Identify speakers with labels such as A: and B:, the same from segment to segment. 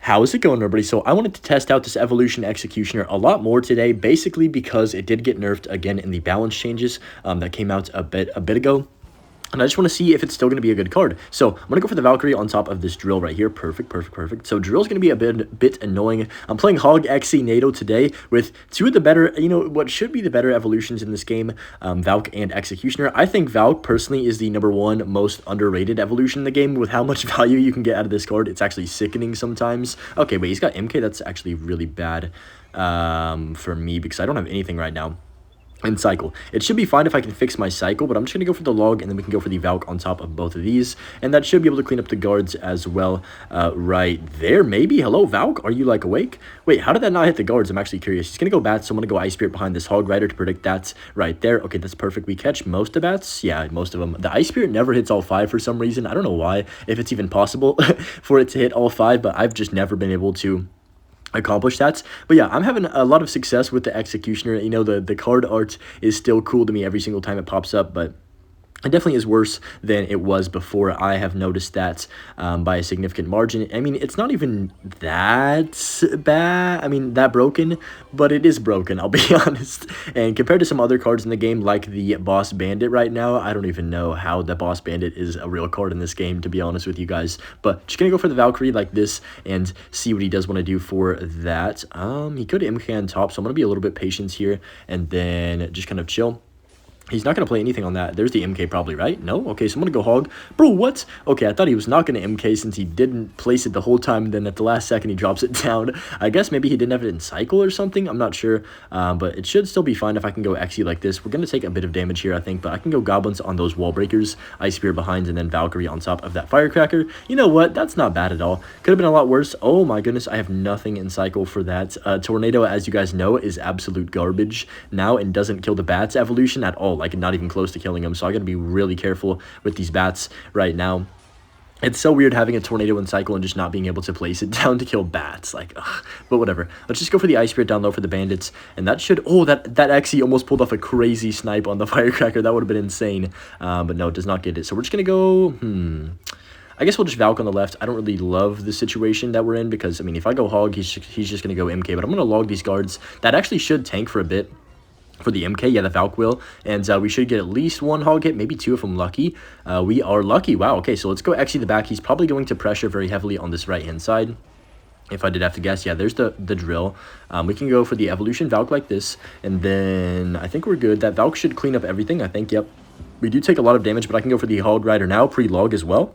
A: How's it going, everybody? So I wanted to test out this Evolution Executioner a lot more today, basically because it did get nerfed again in the balance changes that came out a bit ago. And I just want to see if it's still going to be a good card. So I'm going to go for the Valkyrie on top of this Drill right here. Perfect. So Drill's going to be a bit annoying. I'm playing Hog XC NATO today with two of the better, what should be the better evolutions in this game, Valk and Executioner. I think Valk personally is the #1 most underrated evolution in the game with how much value you can get out of this card. It's actually sickening sometimes. Okay, wait, he's got MK. That's actually really bad for me because I don't have anything right now. And cycle. It should be fine if I can fix my cycle, but I'm just going to go for the log, and then we can go for the Valk on top of both of these, and that should be able to clean up the guards as well right there, maybe. Hello, Valk? Are you, like, awake? Wait, how did that not hit the guards? I'm actually curious. He's going to go bats, so I'm going to go Ice Spirit behind this Hog Rider to predict that right there. Okay, that's perfect. We catch most of bats. Yeah, most of them. The Ice Spirit never hits all 5 for some reason. I don't know why, if it's even possible for it to hit all 5, but I've just never been able to accomplish that. But yeah, I'm having a lot of success with the Executioner. The card art is still cool to me every single time it pops up, but it definitely is worse than it was before. I have noticed that by a significant margin. I mean, it's not even that bad. I mean, that broken, but it is broken, I'll be honest. And compared to some other cards in the game, like the Boss Bandit right now, I don't even know how the Boss Bandit is a real card in this game, to be honest with you guys. But just gonna go for the Valkyrie like this and see what he does want to do for that. He could MK on top, so I'm gonna be a little bit patient here and then just kind of chill. He's not going to play anything on that. There's the MK probably, right? No? Okay, so I'm going to go Hog. Bro, what? Okay, I thought he was not going to MK since he didn't place it the whole time, and then at the last second he drops it down. I guess maybe he didn't have it in cycle or something. I'm not sure, but it should still be fine if I can go XE like this. We're going to take a bit of damage here, I think, but I can go Goblins on those wall breakers, Ice Spear behind, and then Valkyrie on top of that Firecracker. You know what? That's not bad at all. Could have been a lot worse. Oh my goodness, I have nothing in cycle for that. Tornado, as you guys know, is absolute garbage now and doesn't kill the Bats evolution at all. Like, not even close to killing him, so I gotta be really careful with these bats right now. It's so weird having a tornado in cycle and just not being able to place it down to kill bats. Like, ugh. But whatever. Let's just go for the Ice Spirit down low for the bandits, and that should... Oh, that XE almost pulled off a crazy snipe on the Firecracker. That would have been insane, but no, it does not get it. So we're just gonna go... I guess we'll just Valk on the left. I don't really love the situation that we're in because, I mean, if I go Hog, he's just gonna go MK, but I'm gonna log these guards. That actually should tank for a bit. For the MK, yeah, the Valk will, and we should get at least 1 hog hit, maybe 2 if I'm lucky. We are lucky. Wow, okay, so let's go XE the back. He's probably going to pressure very heavily on this right-hand side. If I did have to guess, yeah, there's the Drill. We can go for the Evolution Valk like this, and then I think we're good. That Valk should clean up everything, I think, yep. We do take a lot of damage, but I can go for the Hog Rider now, pre-log as well.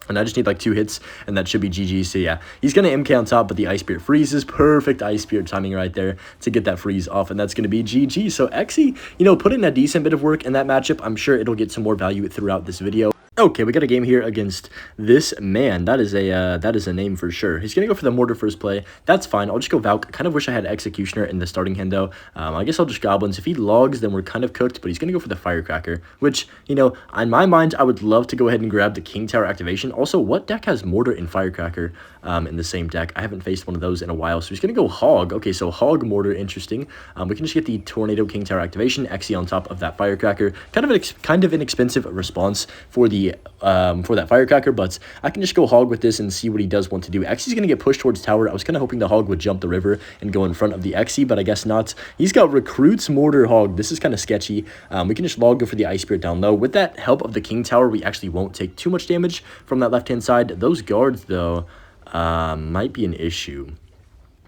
A: And I just need like 2 hits, and that should be GG. So yeah, he's going to MK on top, but the Ice Spirit freezes. Perfect Ice Spirit timing right there to get that freeze off, and that's going to be GG. So XE, put in a decent bit of work in that matchup. I'm sure it'll get some more value throughout this video. Okay, we got a game here against this man. That is a name for sure. He's gonna go for the Mortar first play. That's fine. I'll just go Valk. I kind of wish I had Executioner in the starting hand though. I guess I'll just Goblins. If he logs, then we're kind of cooked. But he's gonna go for the Firecracker, which in my mind, I would love to go ahead and grab the King Tower activation. Also, what deck has Mortar and Firecracker in the same deck? I haven't faced one of those in a while. So he's gonna go Hog. Okay, so Hog Mortar, interesting. We can just get the Tornado King Tower activation. XE on top of that Firecracker. Kind of an inexpensive response for the for that Firecracker, but I can just go Hog with this and see what he does want to do. XE's going to get pushed towards tower. I was kind of hoping the Hog would jump the river and go in front of the XE, but I guess not. He's got Recruits, Mortar, Hog. This is kind of sketchy. We can just log, go for the Ice Spirit down low. With that help of the King Tower, we actually won't take too much damage from that left-hand side. Those guards, though, might be an issue.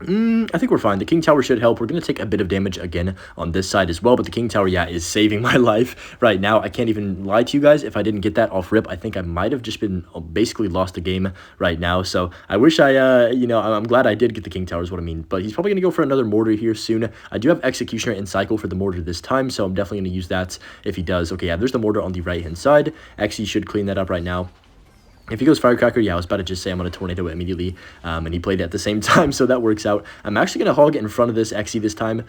A: I think we're fine. The King Tower should help. We're going to take a bit of damage again on this side as well, but the King Tower, yeah, is saving my life right now. I can't even lie to you guys. If I didn't get that off rip, I think I might have just been basically lost the game right now. So I wish I'm glad I did get the King Tower is what I mean, but he's probably going to go for another Mortar here soon. I do have Executioner in cycle for the Mortar this time, so I'm definitely going to use that if he does. Okay, yeah, there's the Mortar on the right-hand side. XE should clean that up right now. If he goes Firecracker, yeah, I was about to just say I'm going to Tornado it immediately, and he played it at the same time, so that works out. I'm actually going to Hog it in front of this XE this time,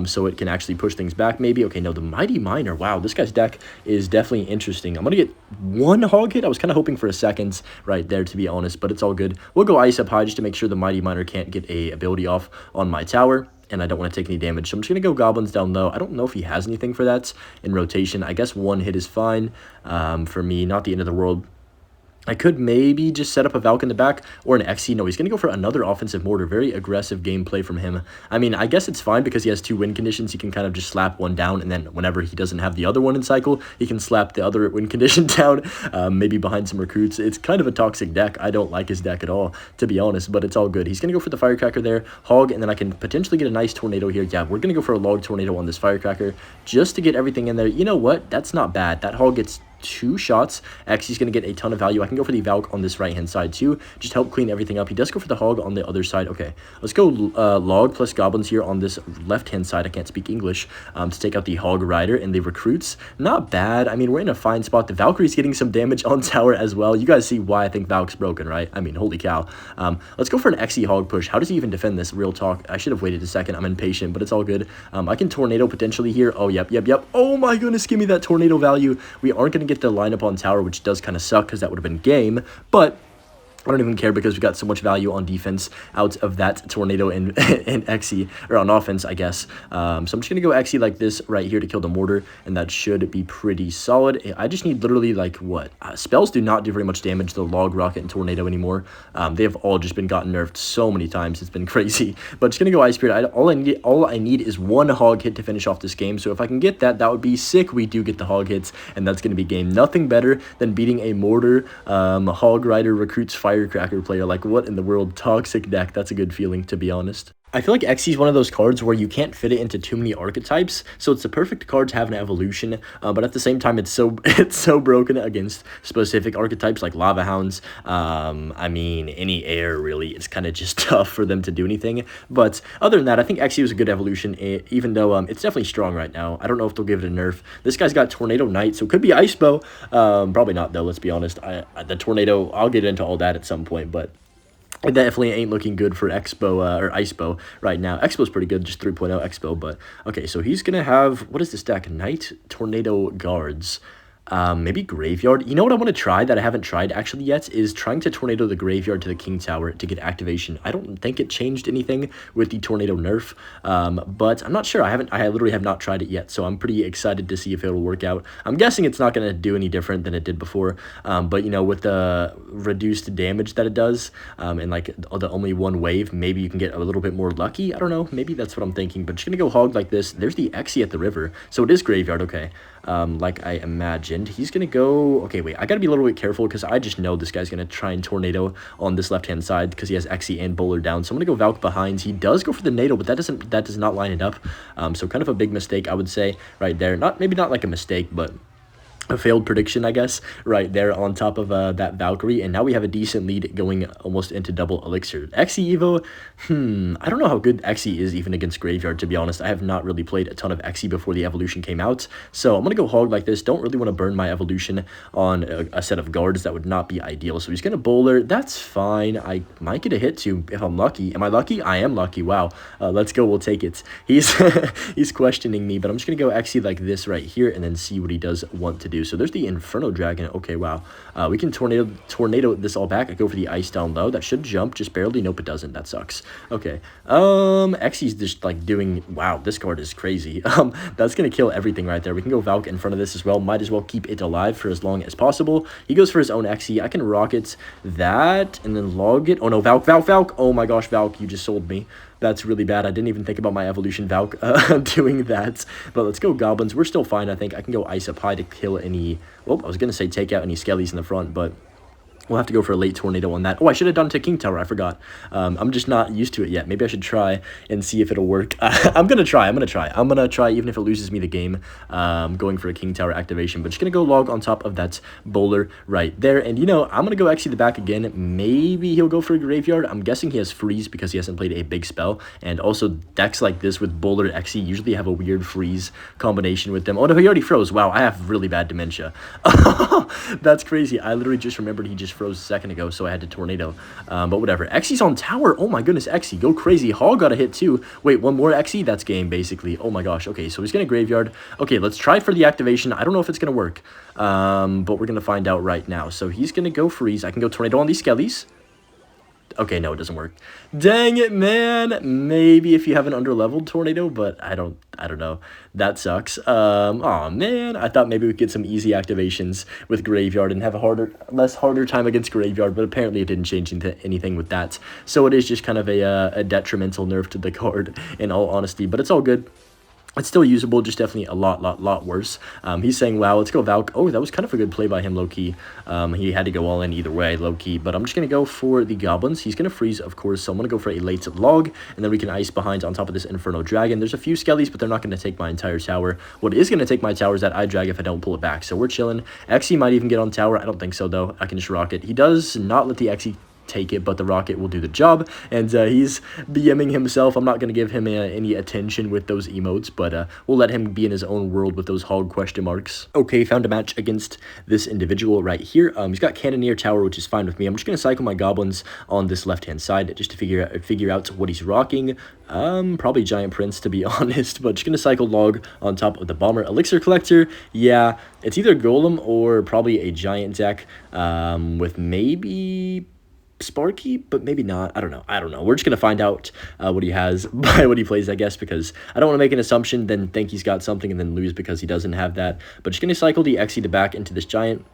A: so it can actually push things back, maybe. Okay, no, the Mighty Miner. Wow, this guy's deck is definitely interesting. I'm going to get 1 Hog hit. I was kind of hoping for a second right there, to be honest, but it's all good. We'll go Ice up high just to make sure the Mighty Miner can't get a ability off on my tower, and I don't want to take any damage, so I'm just going to go Goblins down low. I don't know if he has anything for that in rotation. I guess 1 hit is fine for me, not the end of the world. I could maybe just set up a Valk in the back or an XC. No, he's going to go for another offensive mortar. Very aggressive gameplay from him. I mean, I guess it's fine because he has 2 win conditions. He can kind of just slap one down, and then whenever he doesn't have the other one in cycle, he can slap the other win condition down, maybe behind some recruits. It's kind of a toxic deck. I don't like his deck at all, to be honest, but it's all good. He's going to go for the firecracker there, hog, and then I can potentially get a nice tornado here. Yeah, we're going to go for a log tornado on this firecracker just to get everything in there. You know what? That's not bad. That hog gets 2 shots. He's going to get a ton of value. I can go for the Valk on this right-hand side too. Just help clean everything up. He does go for the hog on the other side. Okay, let's go log plus goblins here on this left-hand side. I can't speak English. To take out the hog rider and the recruits. Not bad. I mean, we're in a fine spot. The Valkyrie's getting some damage on tower as well. You guys see why I think Valk's broken, right? I mean, holy cow. Let's go for an XE hog push. How does he even defend this? Real talk. I should have waited a second. I'm impatient, but it's all good. I can tornado potentially here. Oh, yep. Oh my goodness, give me that tornado value. We aren't going to get the lineup on tower, which does kind of suck because that would have been game, but I don't even care because we got so much value on defense out of that tornado and XE, or on offense, I guess. So I'm just going to go XE like this right here to kill the mortar, and that should be pretty solid. I just need literally, like, what? Spells do not do very much damage, the log, rocket, and tornado anymore. They have all just been gotten nerfed so many times. It's been crazy. But just going to go Ice Spirit. All I need is 1 hog hit to finish off this game. So if I can get that, that would be sick. We do get the hog hits, and that's going to be game. Nothing better than beating a mortar, hog rider recruits firecracker player. Like, what in the world? Toxic deck. That's a good feeling, to be honest. I feel like XE is one of those cards where you can't fit it into too many archetypes, so it's the perfect card to have an evolution, but at the same time, it's so broken against specific archetypes like Lava Hounds. I mean, any air, really. It's kind of just tough for them to do anything, but other than that, I think XE was a good evolution, even though it's definitely strong right now. I don't know if they'll give it a nerf. This guy's got Tornado Knight, so it could be Ice Bow. Probably not, though, let's be honest. The Tornado, I'll get into all that at some point, but it definitely ain't looking good for Expo, or Icepo right now. Expo's pretty good, just 3.0 Expo, but okay, so he's going to have, what is this deck? Knight, Tornado, Guards. Maybe Graveyard. You know what I want to try that I haven't tried actually yet is trying to tornado the Graveyard to the King Tower to get activation. I don't think it changed anything with the tornado nerf, but I'm not sure. I literally have not tried it yet, so I'm pretty excited to see if it'll work out. I'm guessing it's not going to do any different than it did before, but you know, with the reduced damage that it does, and like the only 1 wave, maybe you can get a little bit more lucky. I don't know. Maybe that's what I'm thinking, but just going to go hog like this. There's the Exie at the river, so it is Graveyard. Okay. Like I imagined. He's gonna go, okay, wait, I gotta be a little bit careful because I just know this guy's gonna try and tornado on this left-hand side because he has Exie and Bowler down. So I'm gonna go Valk behind. He does go for the NATO, but that does not line it up. So kind of a big mistake, I would say, right there. Maybe not like a mistake, but a failed prediction, I guess, right there on top of that Valkyrie, and now we have a decent lead going almost into double elixir. Exie Evo, I don't know how good Exie is even against Graveyard, to be honest. I have not really played a ton of Exie before the evolution came out, so I'm gonna go hog like this. Don't really want to burn my evolution on a set of guards. That would not be ideal. So he's gonna bowler. That's fine. I might get a hit too if I'm lucky. Am I lucky? I am lucky. Wow. Let's go. We'll take it. He's he's questioning me, but I'm just gonna go Exie like this right here and then see what he does want to do. So there's the Inferno Dragon. Okay, wow. We can tornado this all back. I go for the Ice down low. That should jump just barely. Nope, it doesn't. That sucks. Okay. Exie's just like doing, wow, this card is crazy. That's gonna kill everything right there. We can go Valk in front of this as well. Might as well keep it alive for as long as possible. He goes for his own Exie. I can rocket that and then log it. Oh no, Valk. Oh my gosh, Valk, you just sold me. That's really bad. I didn't even think about my evolution Valk doing that. But let's go Goblins. We're still fine, I think. I can go Ice up high to kill any... Well, I was going to say take out any Skellies in the front, but... We'll have to go for a late tornado on that. Oh, I should have done it to King Tower. I forgot. I'm just not used to it yet. Maybe I should try and see if it'll work. I'm going to try. I'm going to try even if it loses me the game, going for a King Tower activation. But just going to go log on top of that bowler right there. And, you know, I'm going to go Exie the back again. Maybe he'll go for a Graveyard. I'm guessing he has Freeze because he hasn't played a big spell. And also decks like this with bowler Exie usually have a weird Freeze combination with them. Oh, no, he already froze. Wow, I have really bad dementia. That's crazy. I literally just remembered he just froze a second ago, so I had to tornado. But whatever. Exie's on tower. Oh my goodness, Exie, go crazy. Hog got a hit too. Wait, one more Exie? That's game, basically. Oh my gosh. Okay, so he's gonna Graveyard. Okay, let's try for the activation. I don't know if it's gonna work, but we're gonna find out right now. So he's gonna go Freeze. I can go Tornado on these Skellies. Okay, no, it doesn't work. Dang it, man. Maybe if you have an underleveled tornado, but I don't know. That sucks. Oh man, I thought maybe we could get some easy activations with Graveyard and have a less harder time against Graveyard, but apparently it didn't change anything with that. So it is just kind of a detrimental nerf to the card, in all honesty, but it's all good. It's still usable, just definitely a lot worse. He's saying, wow, let's go Valk. Oh, that was kind of a good play by him, low-key. He had to go all in either way, low-key. But I'm just going to go for the Goblins. He's going to freeze, of course, so I'm going to go for a late log, and then we can ice behind on top of this Inferno Dragon. There's a few skellies, but they're not going to take my entire tower. What is going to take my tower is that eye drag if I don't pull it back. So we're chilling. Xe might even get on tower. I don't think so, though. I can just rock it. He does not let the Xe take it, but the rocket will do the job, and he's BMing himself. I'm not going to give him any attention with those emotes, but we'll let him be in his own world with those hog question marks. Okay, found a match against this individual right here. He's got Cannoneer Tower, which is fine with me. I'm just going to cycle my goblins on this left-hand side just to figure out what he's rocking. Probably Giant Prince, to be honest, but just going to cycle log on top of the Bomber. Elixir Collector, yeah, it's either Golem or probably a Giant deck with maybe Sparky, but maybe not. I don't know. We're just gonna find out what he has by what he plays, I guess, because I don't want to make an assumption, then think he's got something, and then lose because he doesn't have that. But just gonna cycle the Xe to back into this Giant.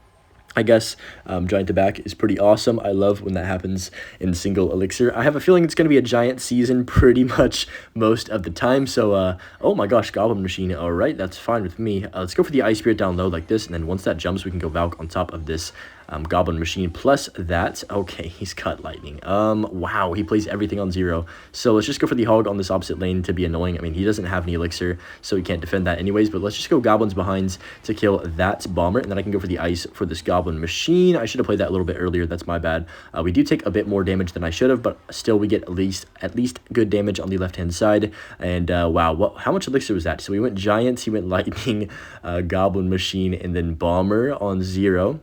A: I guess Giant to back is pretty awesome. I love when that happens in single elixir. I have a feeling it's going to be a Giant season pretty much most of the time. So, oh my gosh, Goblin Machine. All right, that's fine with me. Let's go for the Ice Spirit down low like this, and then once that jumps, we can go Valk on top of this Goblin Machine plus that. Okay, he's cut lightning. Wow, he plays everything on 0. So let's just go for the hog on this opposite lane to be annoying. I mean, he doesn't have any elixir, so he can't defend that anyways, but let's just go Goblins behind to kill that Bomber, and then I can go for the ice for this Goblin Machine. I should have played that a little bit earlier. That's my bad. We do take a bit more damage than I should have, but still we get at least good damage on the left-hand side. And wow, how much elixir was that? So we went Giants, he went Lightning, Goblin Machine, and then Bomber on 0.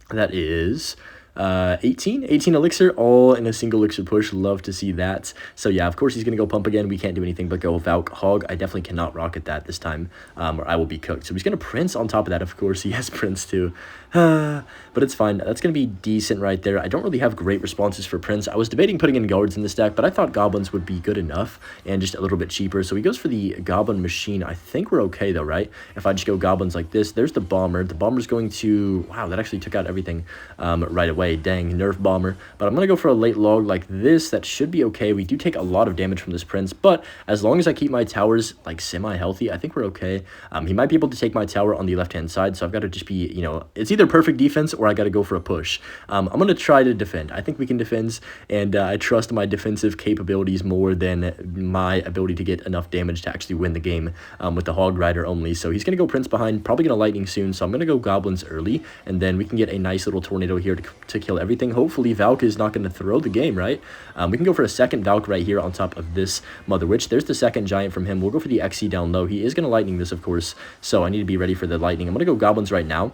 A: That is 18 elixir, all in a single elixir push. Love to see that. So yeah, of course he's gonna go pump again. We can't do anything but go Valk hog. I definitely cannot rocket that this time, or I will be cooked. So he's gonna Prince on top of that. Of course he has Prince too, but it's fine. That's gonna be decent right there. I don't really have great responses for Prince. I was debating putting in guards in this deck, but I thought goblins would be good enough and just a little bit cheaper. So he goes for the Goblin Machine. I think we're okay though, right? If I just go goblins like this, there's the Bomber. The Bomber's going to, wow, that actually took out everything right away. Dang, nerf Bomber. But I'm gonna go for a late log like this. That should be okay. We do take a lot of damage from this Prince, but as long as I keep my towers like semi-healthy, I think we're okay. He might be able to take my tower on the left-hand side, so I've got to just be, you know, it's either perfect defense or I got to go for a push. I'm gonna try to defend. I think we can defend, and I trust my defensive capabilities more than my ability to get enough damage to actually win the game with the Hog Rider only. So he's gonna go Prince behind, probably gonna Lightning soon, so I'm gonna go Goblins early, and then we can get a nice little tornado here to kill everything. Hopefully Valk is not going to throw the game, right? We can go for a second Valk right here on top of this Mother Witch. There's the second Giant from him. We'll go for the Xe down low. He is going to Lightning this, of course, so I need to be ready for the Lightning. I'm going to go Goblins right now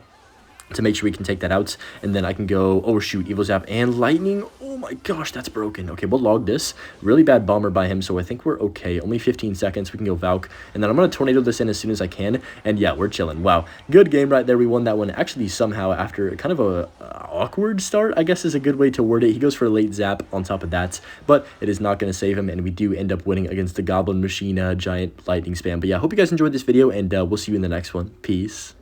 A: to make sure we can take that out, and then I can go, oh shoot, Evil Zap and Lightning. Oh my gosh, that's broken. Okay, we'll log this. Really bad Bomber by him, so I think we're okay. Only 15 seconds. We can go Valk, and then I'm going to Tornado this in as soon as I can, and yeah, we're chilling. Wow, good game right there. We won that one. Actually, somehow, after kind of a awkward start, I guess is a good way to word it. He goes for a late Zap on top of that, but it is not going to save him, and we do end up winning against the Goblin Machine Giant Lightning spam. But yeah, hope you guys enjoyed this video, and we'll see you in the next one. Peace.